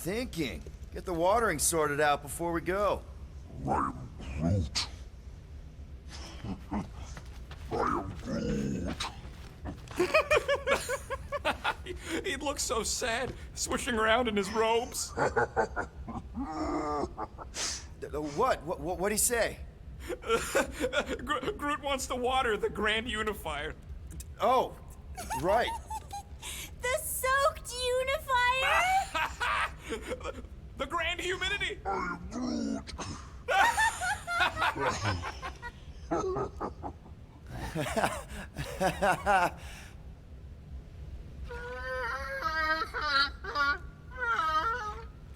Thinking. Get the watering sorted out before we go. I am Groot. I am Groot. He looks so sad, swishing around in his robes. What'd he say? Groot wants to water the Grand Unifier. Oh, right. The soaked unifier? The Grand Humidity! I am Groot.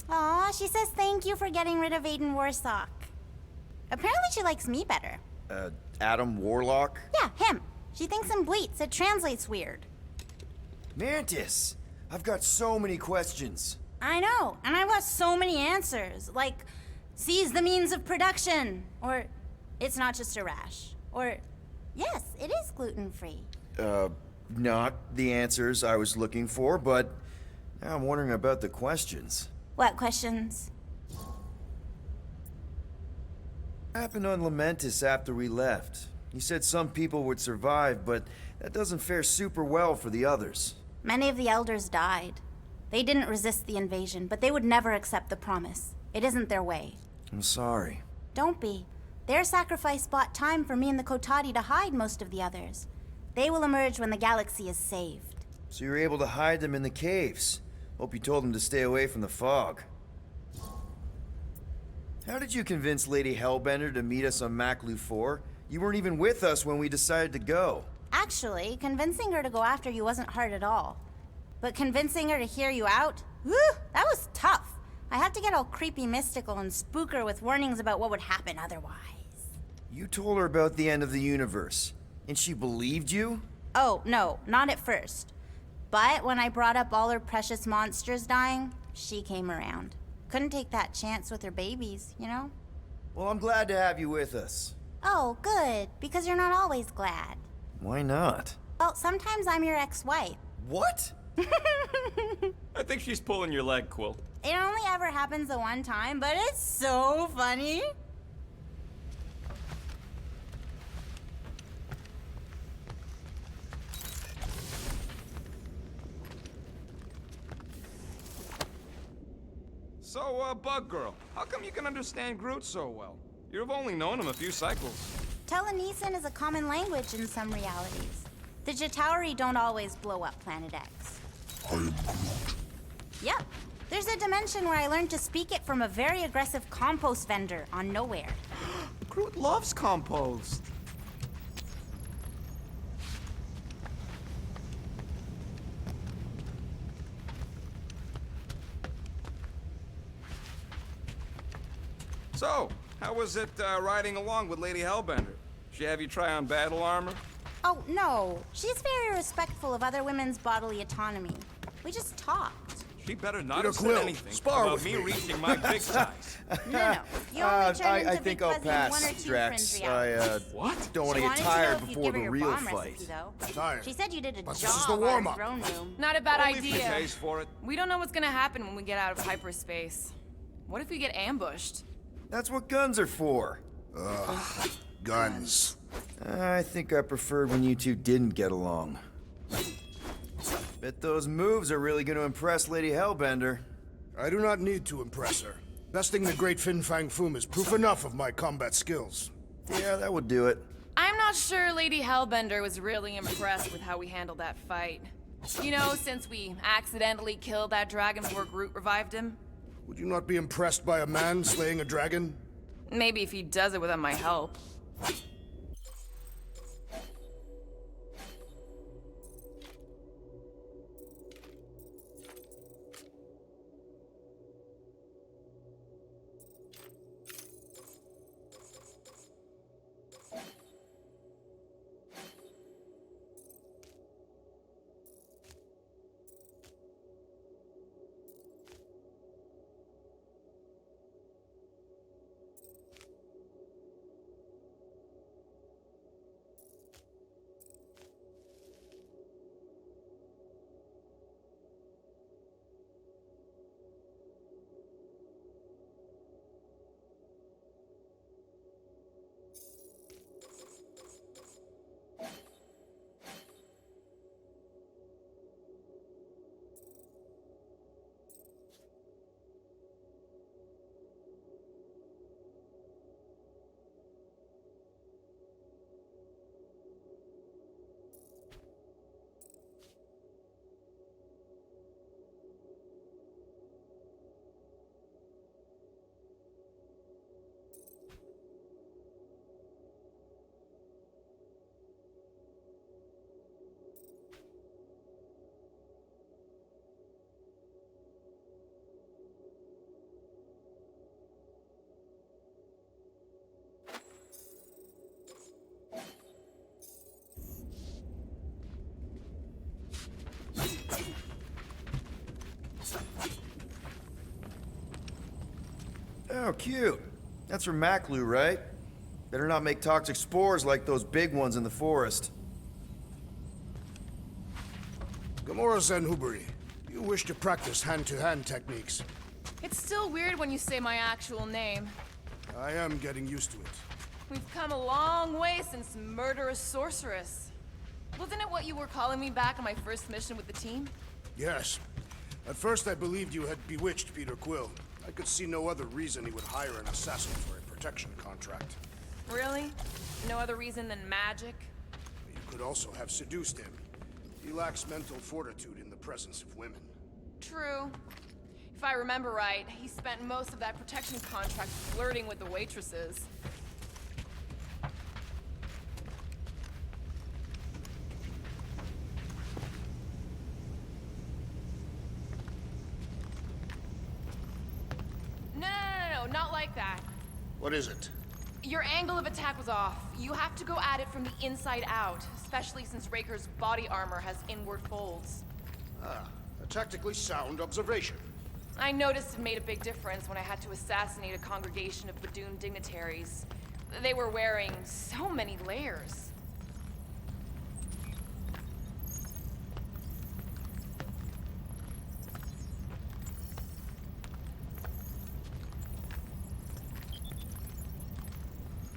Aw, she says thank you for getting rid of Aiden Warsock. Apparently she likes me better. Adam Warlock? Yeah, him. She thinks I'm bleats. It translates weird. Mantis! I've got so many questions. I know, and I've got so many answers. Like, seize the means of production. Or, it's not just a rash. Or, yes, it is gluten-free. Not the answers I was looking for, but now I'm wondering about the questions. What questions? What happened on Lamentis after we left? You said some people would survive, but that doesn't fare super well for the others. Many of the elders died. They didn't resist the invasion, but they would never accept the promise. It isn't their way. I'm sorry. Don't be. Their sacrifice bought time for me and the Kotati to hide most of the others. They will emerge when the galaxy is saved. So you were able to hide them in the caves. Hope you told them to stay away from the fog. How did you convince Lady Hellbender to meet us on Maklu 4? You weren't even with us when we decided to go. Actually, convincing her to go after you wasn't hard at all. But convincing her to hear you out? Whew, that was tough. I had to get all creepy mystical and spook her with warnings about what would happen otherwise. You told her about the end of the universe, and she believed you? Oh, no, not at first. But when I brought up all her precious monsters dying, she came around. Couldn't take that chance with her babies, you know? Well, I'm glad to have you with us. Oh, good, because you're not always glad. Why not? Well, sometimes I'm your ex-wife. What? I think she's pulling your leg, Quill. It only ever happens the one time, but it's so funny. So, Bug Girl, how come you can understand Groot so well? You've only known him a few cycles. Telenesin is a common language in some realities. The Jatauri don't always blow up Planet X. I am Groot. Yep. There's a dimension where I learned to speak it from a very aggressive compost vendor on Nowhere. Groot loves compost. So, how was it riding along with Lady Hellbender? She have you try on battle armor? Oh, no. She's very respectful of other women's bodily autonomy. We just talked. She better not Peter have said Quill, anything spar about with me me. reaching my big size. No. You only turn into I Big think I'll Fuzzy in pass, one or two Drax. fringe realities. What? Don't want She to wanted get to know tired if you'd before give her the your real bomb fight. recipe, though. Tired. She said you did a But this job is the on warm-up. throne room. Not a bad Only if he idea. pays for it. We don't know what's gonna happen when we get out of hyperspace. What if we get ambushed? That's what guns are for. Guns. I think I preferred when you two didn't get along. Bet those moves are really going to impress Lady Hellbender. I do not need to impress her. Besting the great Fin Fang Foom is proof enough of my combat skills. Yeah, that would do it. I'm not sure Lady Hellbender was really impressed with how we handled that fight. You know, since we accidentally killed that dragon before Groot revived him. Would you not be impressed by a man slaying a dragon? Maybe if he does it without my help. Oh, cute. That's from Maklu, right? Better not make toxic spores like those big ones in the forest. Gamora Zenhuberi, you wish to practice hand-to-hand techniques. It's still weird when you say my actual name. I am getting used to it. We've come a long way since Murderous Sorceress. Wasn't it what you were calling me back on my first mission with the team? Yes. At first I believed you had bewitched Peter Quill. I could see no other reason he would hire an assassin for a protection contract. Really? No other reason than magic? You could also have seduced him. He lacks mental fortitude in the presence of women. True. If I remember right, he spent most of that protection contract flirting with the waitresses. No, not like that. What is it? Your angle of attack was off. You have to go at it from the inside out, especially since Raker's body armor has inward folds. Ah, a tactically sound observation. I noticed it made a big difference when I had to assassinate a congregation of Badoon dignitaries. They were wearing so many layers.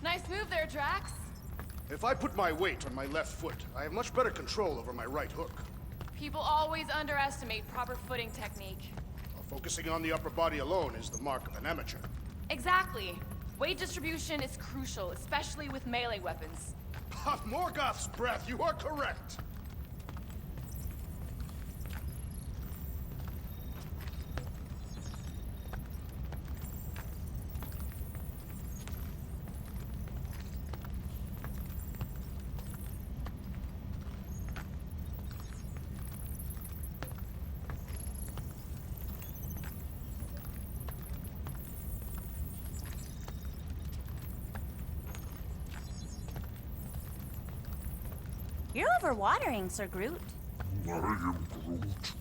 Nice move there, Drax. If I put my weight on my left foot, I have much better control over my right hook. People always underestimate proper footing technique. Focusing on the upper body alone is the mark of an amateur. Exactly. Weight distribution is crucial, especially with melee weapons. Morgoth's breath, you are correct! You're overwatering, Sir Groot. I am Groot.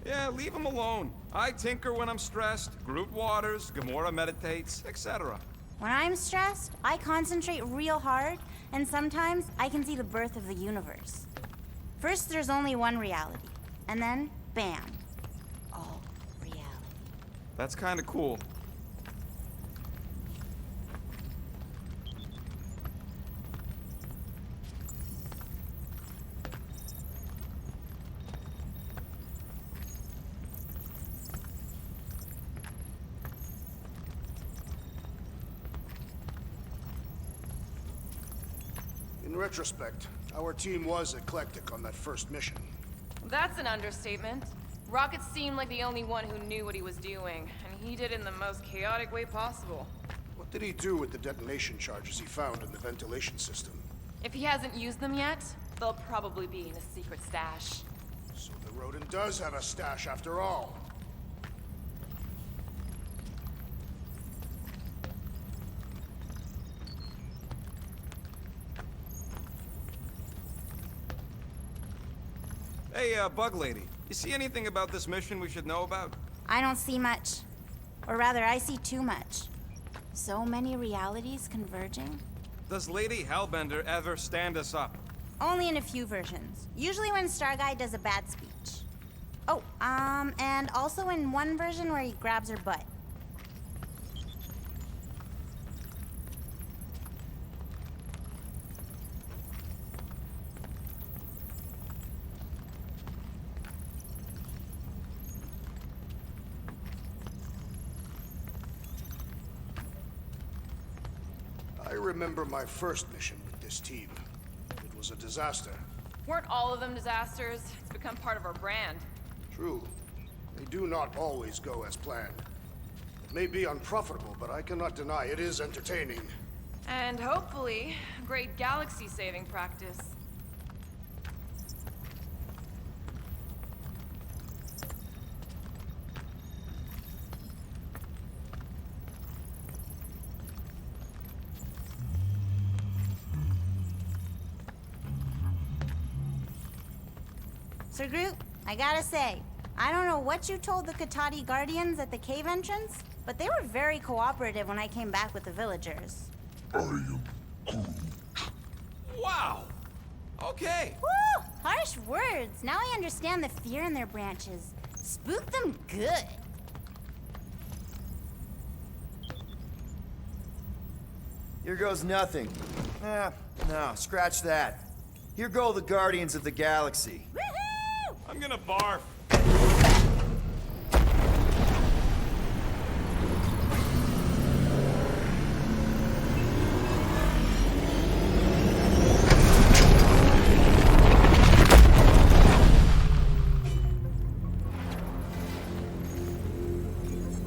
Yeah, leave him alone. I tinker when I'm stressed, Groot waters, Gamora meditates, etc. When I'm stressed, I concentrate real hard, and sometimes I can see the birth of the universe. First, there's only one reality, and then, bam, all reality. That's kinda cool. In retrospect, our team was eclectic on that first mission. That's an understatement. Rocket seemed like the only one who knew what he was doing, and he did it in the most chaotic way possible. What did he do with the detonation charges he found in the ventilation system? If he hasn't used them yet, they'll probably be in a secret stash. So the rodent does have a stash after all. Hey, Bug Lady, you see anything about this mission we should know about? I don't see much. Or rather, I see too much. So many realities converging. Does Lady Hellbender ever stand us up? Only in a few versions. Usually when Star Guy does a bad speech. Oh, and also in one version where he grabs her butt. I remember my first mission with this team. It was a disaster. Weren't all of them disasters? It's become part of our brand. True. They do not always go as planned. It may be unprofitable, but I cannot deny it is entertaining. And hopefully, great galaxy-saving practice. Sir Groot, I gotta say, I don't know what you told the Katati Guardians at the cave entrance, but they were very cooperative when I came back with the villagers. I am Groot. Wow! Okay. Woo! Harsh words. Now I understand the fear in their branches. Spook them good. Here goes nothing. No, scratch that. Here go the Guardians of the Galaxy. Woohoo! I'm gonna barf.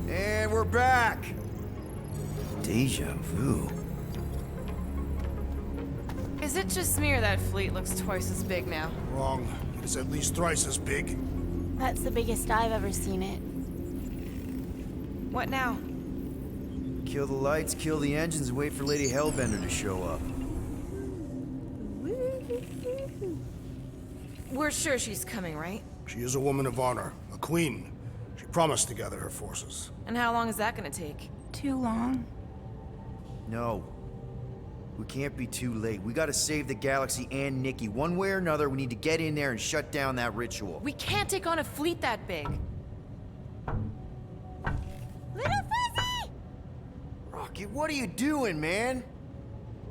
And we're back. Deja vu. Is it just me or that fleet looks twice as big now? Wrong. It is at least thrice as big. That's the biggest I've ever seen it. What now? Kill the lights, kill the engines, and wait for Lady Hellbender to show up. We're sure she's coming, right? She is a woman of honor, a queen. She promised to gather her forces. And how long is that gonna take? Too long. No. We can't be too late. We gotta save the galaxy and Nikki. One way or another, we need to get in there and shut down that ritual. We can't take on a fleet that big. Little Fuzzy! Rocket, what are you doing, man?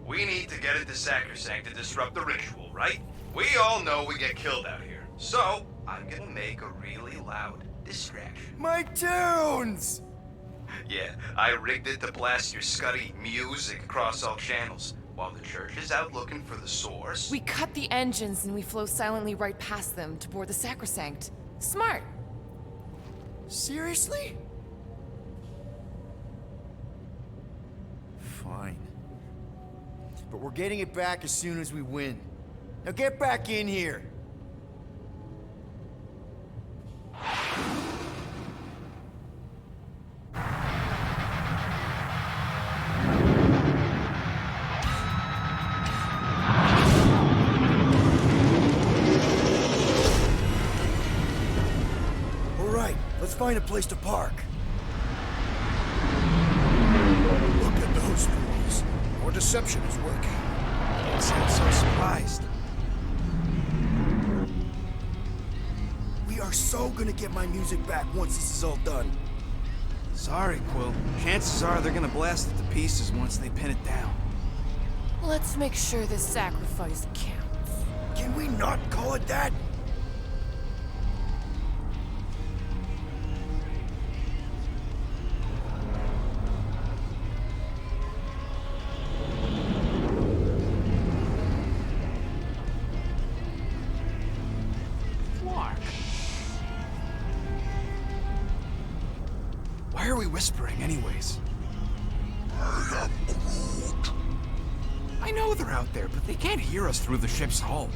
We need to get into Sacrosanct to disrupt the ritual, right? We all know we get killed out here. So, I'm gonna make a really loud distraction. My tunes! Yeah, I rigged it to blast your scuddy music across all channels, while the church is out looking for the source. We cut the engines and we flow silently right past them to board the Sacrosanct. Smart. Seriously? Fine. But we're getting it back as soon as we win. Now get back in here! Let's find a place to park. Look at those fools. Our deception is working. Don't sound so surprised. We are so gonna get my music back once this is all done. Sorry, Quill. Chances are they're gonna blast it to pieces once they pin it down. Let's make sure this sacrifice counts. Can we not call it that? Why are we whispering anyways? I am Groot. I know they're out there, but they can't hear us through the ship's hull.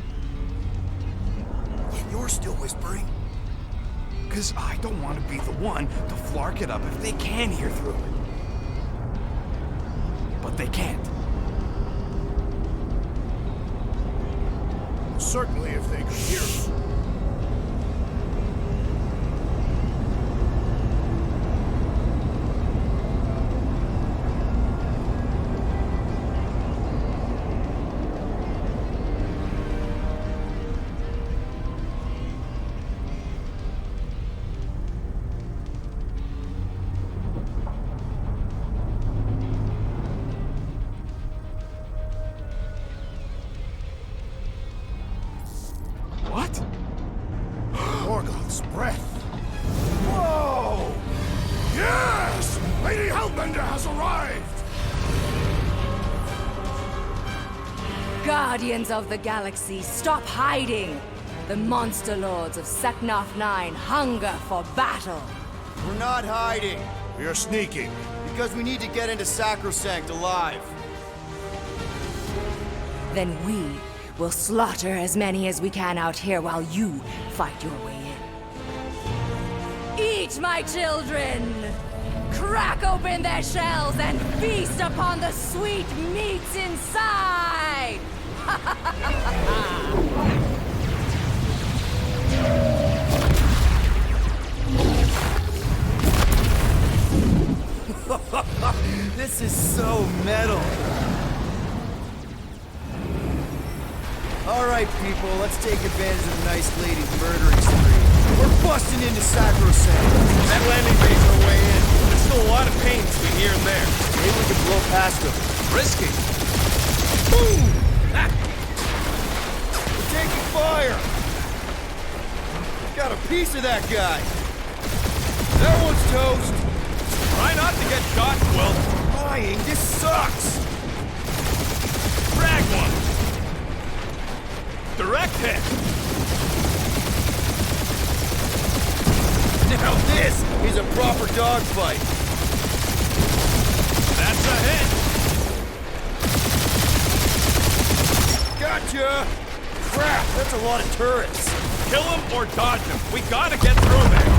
Yet you're still whispering. Because I don't want to be the one to flark it up if they can hear through it. But they can't. Certainly if they could hear us. What? Morgoth's breath. Whoa! Yes! Lady Hellbender has arrived! Guardians of the Galaxy, stop hiding! The monster lords of Seknarf 9 hunger for battle! We're not hiding, We are sneaking. because we need to get into Sacrosanct alive. Then we will slaughter as many as we can out here while you fight your way in. Eat, my children! Crack open their shells and feast upon the sweet meats inside! This is so metal. All right, people, let's take advantage of the nice lady's murdering spree. We're busting into Sacrosanct. That landing bay's our way in. There's still a lot of pain between here and there. Maybe we can blow past them. Risky. Boom! We're taking fire. Got a piece of that guy. That one's toast. Try not to get shot, Quill. Dying, this sucks. Frag one. Direct hit. Now this is a proper dogfight. That's a hit. Gotcha! Crap, that's a lot of turrets. Kill him or dodge him. We gotta get through there.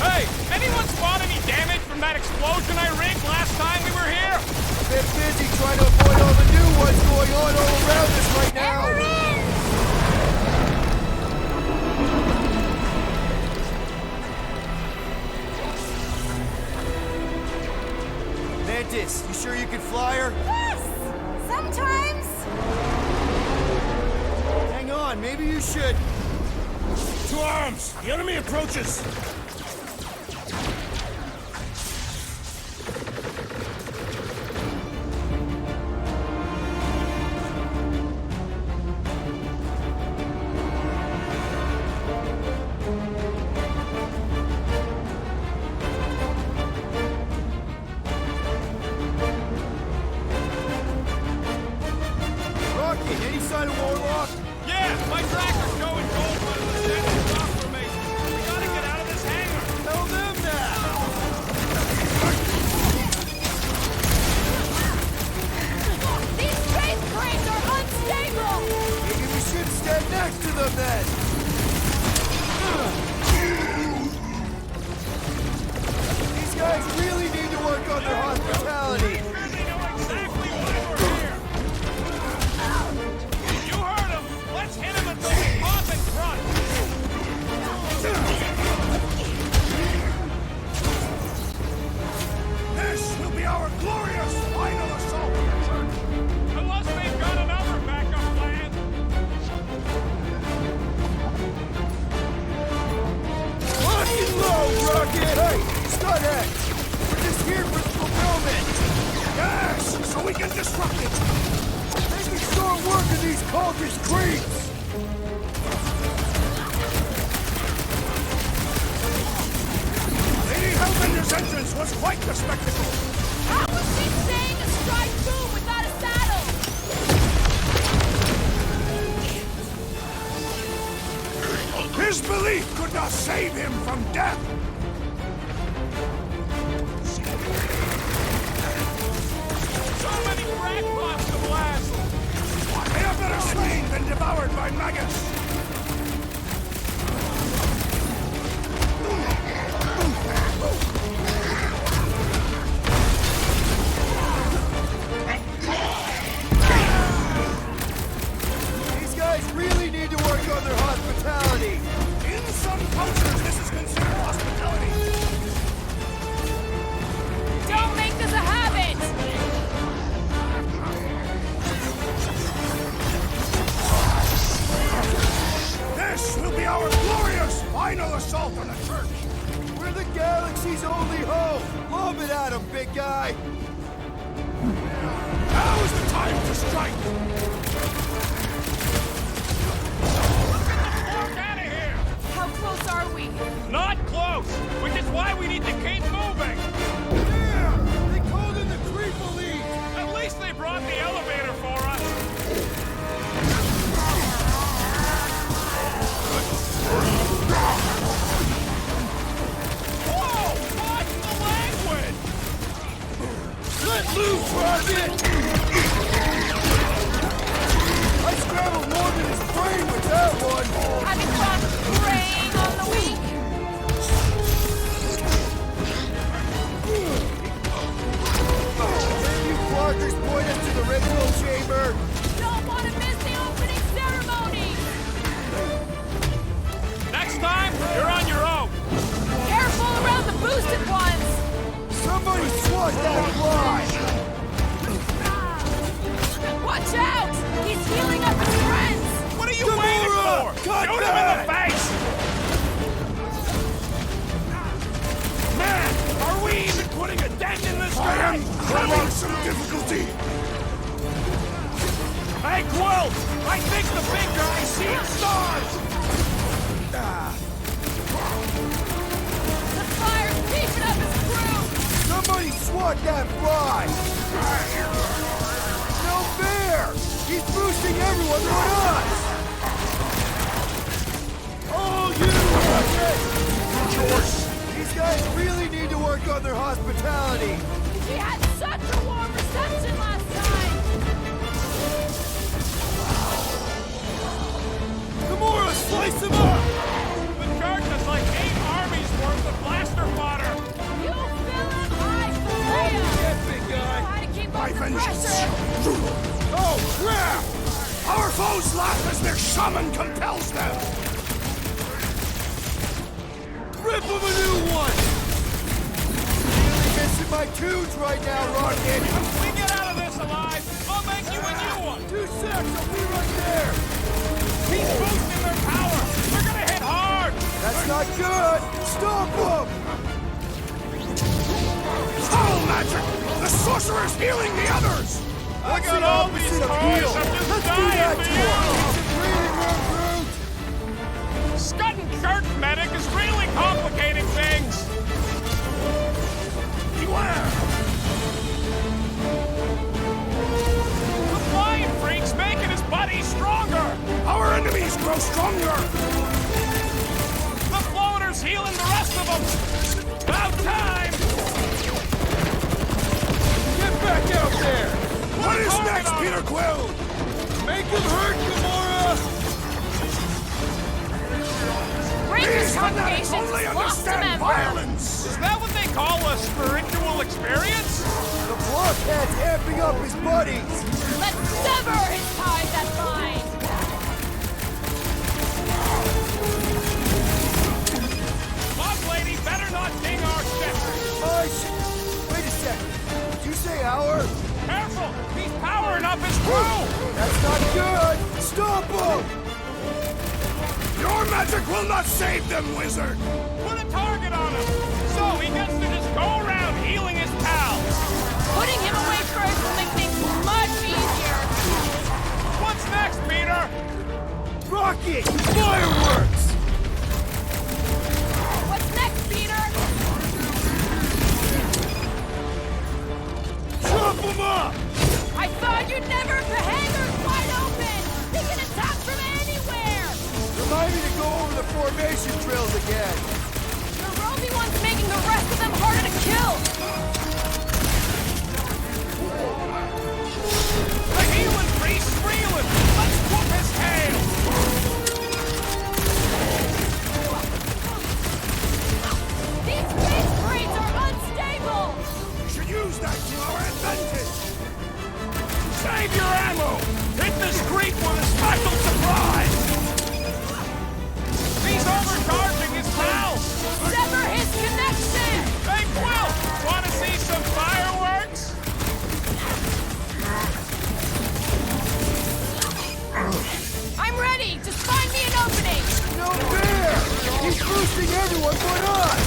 Hey, anyone spot any damage from that explosion I rigged last time we were here? A bit busy trying to avoid all the new ones going on all around us right now. Mantis, you sure you can fly her? Yes! Sometimes. Hang on, maybe you should. To arms! The enemy approaches! Rocky, any sign of Warlock? Yeah, my tracker's showing gold on the center rock formation. We gotta get out of this hangar. Tell them now! These space cranes are unstable! Maybe we should stand next to them then! These guys really need to work on their hospitality! They know exactly why we're here. You heard him. Let's hit him until we pop and front. This will be our glorious final assault on the church! Unless they've got another backup plan. Lock and load, Rocket! Hey, Stunhead! We're just here for the fulfillment! Yes! So we can disrupt it! They can start working these cultist creeps! Lady Hellbender's entrance was quite the spectacle! How was she staying a strike boom without a saddle? His belief could not save him from death! So many crackpots to blast. They are better slain than devoured by maggots! These guys really need to work on their hospitality! In some cultures, this is considered hospitality! Don't make this a habit! This will be our glorious final assault on the church! We're the galaxy's only hope! Lob it at 'em, big guy! Now is the time to strike! Get out of here. How close are we? Not close, which is why we need to keep moving. Yeah! They called in the creep elite! At least they brought the elevator for us. Whoa! Watch the language! Let loose, Rocket! I scrambled more than his brain with that one! Having fun preying on the weak? Somebody swat that fly! Watch out! He's healing up his friends! What are you waiting for? Shoot him in the face! Man, are we even putting a dent in this I am guy? having some difficulty. Hey, Quill! I think the big guy sees stars! The fire's beefing up his crew! Somebody swat that fly! No fair! He's boosting everyone but us! All you! These guys really need to work on their hospitality! He had such a warm reception last time! Gamora, slice him up! The church is like 8 armies worth of blaster fodder! You fill him high for Freya! Yeah, big guy! Try to keep My up the vengeance. pressure! Oh, crap! Our foes laugh as their shaman compels them. Rip him a new one! Really missing my tunes right now, Rocket! If we get out of this alive, I'll make you a new one! 2 seconds, I'll be right there! He's boosting their power! They're gonna hit hard! That's not good! Stop him! Foul magic! The sorcerer's healing the others! I got all these toys, I'm just dying for you! Scudding church medic is really complicating things! Beware! The flying freak's making his buddies stronger! Our enemies grow stronger! The floater's healing the rest of them! About time! Get back out there! What is next, Peter Quill? Make him hurt, Gamora! Rangers These fanatics congregations only lost a understand member! violence! Is that what they call a spiritual experience? The blockhead's amping up his buddies! Let's sever his ties that bind! Boss lady better not ding our ship! Wait a second. Did you say our? Careful! He's powering up his crew! That's not good! Stop him! Your magic will not save them, wizard! Put a target on him! So he gets to just go around healing his pals! Putting him away first will make things much easier! What's next, Peter? Rocket! Fireworks! What's next, Peter? Chop him up! I thought you'd never the hangar's wide open! They can attack from anywhere! Remind me to go over the formation drills again. The roving one's making the rest of them harder to kill! The healing priest's reeling! Let's whoop his tail! These space marines are unstable! We should use that to our advantage! Save your ammo! Hit this creep with a special surprise! He's overcharging his pals! Sever his connection! Hey, Quill! Wanna see some fireworks? I'm ready! Just find me an opening! No fair! He's boosting everyone but us!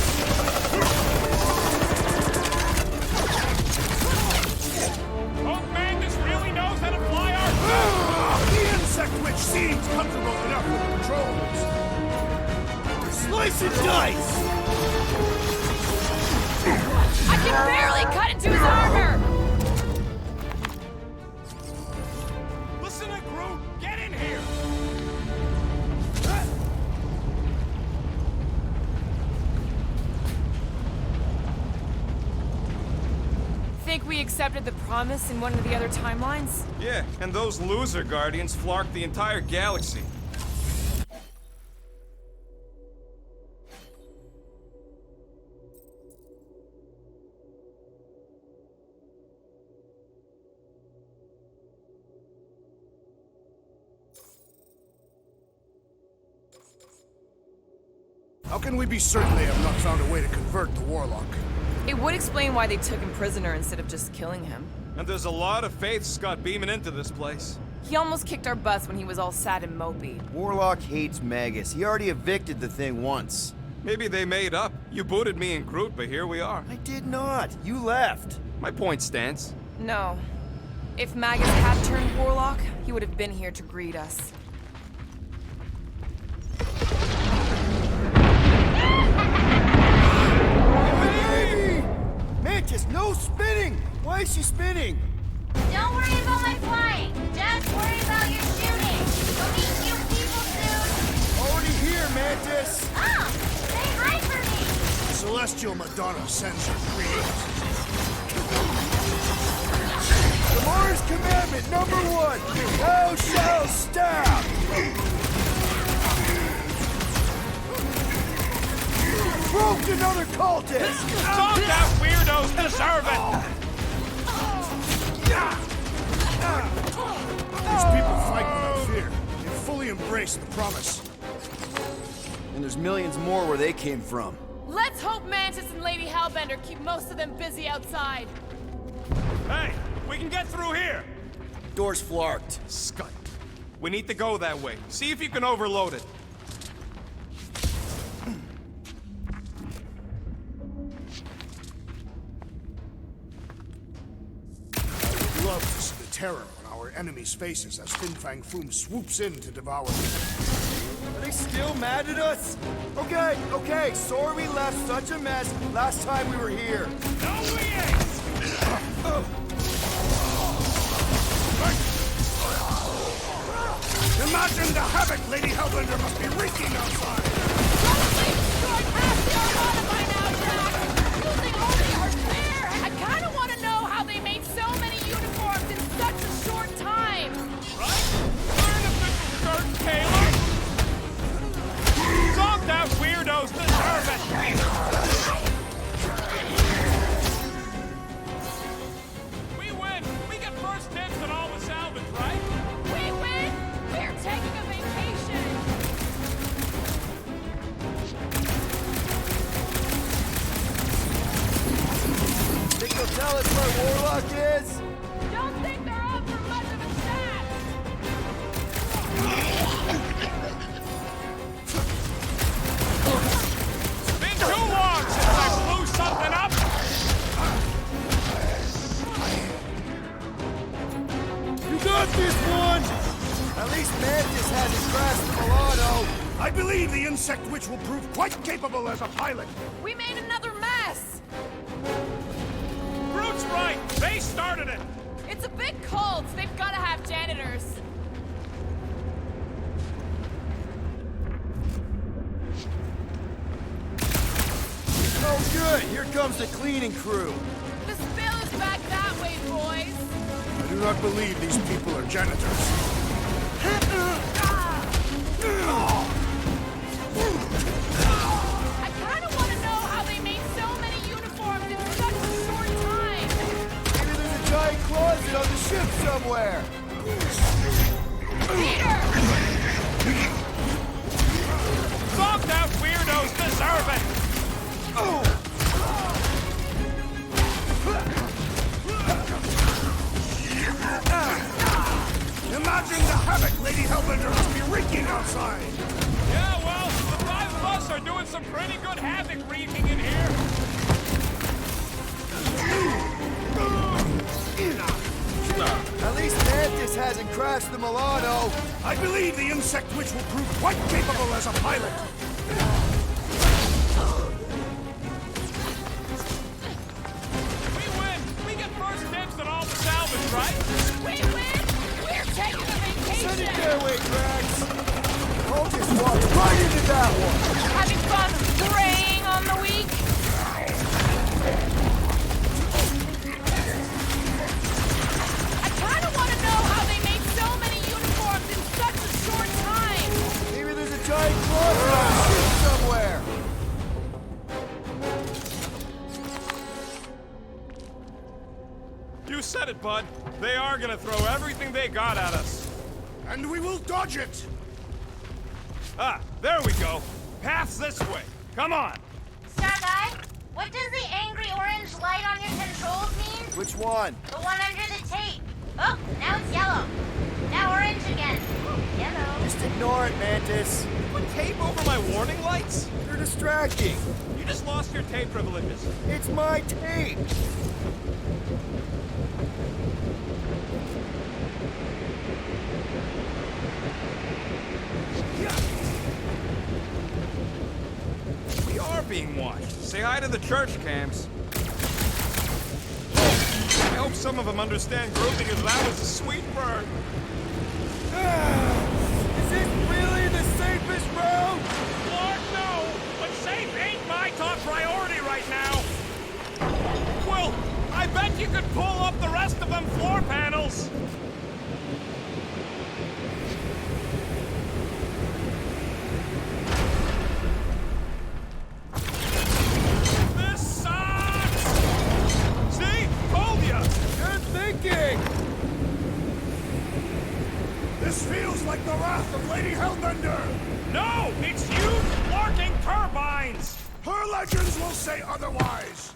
Old Magnus really knows how to fly our... The insect witch seems comfortable enough with the controls. Slice and dice! I can barely cut into his armor! Listen to Groot! Get in here! Think we accepted the promise in one of the other timelines? Yeah, and those loser Guardians flarked the entire galaxy. How can we be certain they have not found a way to convert the Warlock? It would explain why they took him prisoner instead of just killing him. And there's a lot of faith Scott beaming into this place. He almost kicked our butts when he was all sad and mopey. Warlock hates Magus. He already evicted the thing once. Maybe they made up. You booted me and Groot, but here we are. I did not. You left. My point stands. No. If Magus had turned Warlock, he would have been here to greet us. Baby! Mantis, no spinning! Why is she spinning? Don't worry about my flying. Just worry about your shooting. We'll meet you people soon. Already here, Mantis! Oh, say hi for me. The Celestial Madonna sends her greetings. The Mars Commandment #1! Thou shalt stab! Broke another cultist! Don't that weirdos deserve it! These people fight without fear. They fully embrace the promise. And there's millions more where they came from. Let's hope Mantis and Lady Hellbender keep most of them busy outside. Hey, we can get through here! Door's flarked. Scott, we need to go that way. See if you can overload it. I'd love to see the terror on our enemies' faces as Fin Fang Foom swoops in to devour them. Are they still mad at us? Okay, sorry we left such a mess last time we were here. No, we ain't! Imagine the havoc Lady Hellbender must be wreaking outside! I kinda wanna know how they made so many uniforms in such a short time. Right? Learn a bit from Kurt Taylor! Don't that weirdos deserve it! We win! We get first dibs on all the salvage, right? We win! We're taking a vacation! Think you'll tell us where Warlock is? Don't think they're up for much of a chat! Been too long since I blew something up! You got this one! At least Mantis hasn't crashed the Milano. I believe the Insect Witch will prove quite capable as a pilot. We made another mess! Groot's right! They started it! It's a big cult. They've gotta have janitors. Oh good, here comes the cleaning crew. The spill is back that way, boys. I do not believe these people are janitors. I kinda wanna know how they made so many uniforms in such a short time. Maybe there's a giant closet on the ship somewhere. Peter! Don't that weirdos deserve it! Imagine the havoc Lady Hellbender must be wreaking outside! Yeah, well, the five of us are doing some pretty good havoc wreaking in here. At least Mantis hasn't crashed the Milano. I believe the Insect Witch will prove quite capable as a pilot. We win! We get first dibs on all the salvage, right? We win! We're taking a Send it vacation! their way, Drax. Cultist walked right into that one. Having fun preying on the weak? I kinda wanna know how they made so many uniforms in such a short time. Maybe there's a giant closet on the ship somewhere. You said it, bud. They are gonna throw everything they got at us. And we will dodge it! Ah, there we go. Path's this way. Come on. Star Guy, What does the angry orange light on your controls mean? Which one? The one under the tape. Oh, now it's yellow. Now orange again. Yellow. Just ignore it, Mantis. Put tape over my warning lights? They're distracting. You just lost your tape privileges. It's my tape. We are being watched. Say hi to the church camps. I hope some of them understand grouping as that was a sweet bird. Is this really the safest route? Lord, no! But safe ain't my top priority right now! Well, I bet you could pull up the rest of them floor panels! This sucks! See? Told ya! Good thinking. This feels like the wrath of Lady Hellbender! No! It's huge larking turbines! Her legends will say otherwise!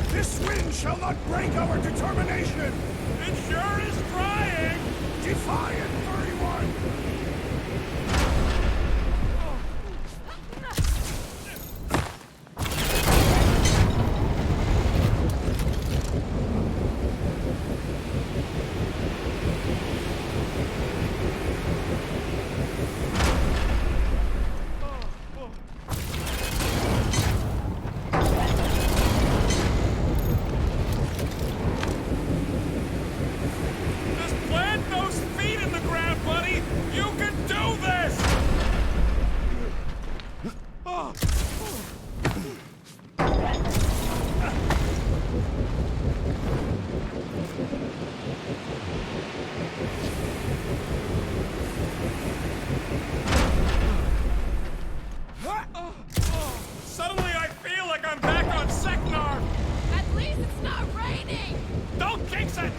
This wind shall not break our determination! It sure is trying! Defiant 31! Just plant those feet in the ground, buddy! You can do this! Oh. Suddenly I feel like I'm back on Seknar! At least it's not raining! Don't jinx it!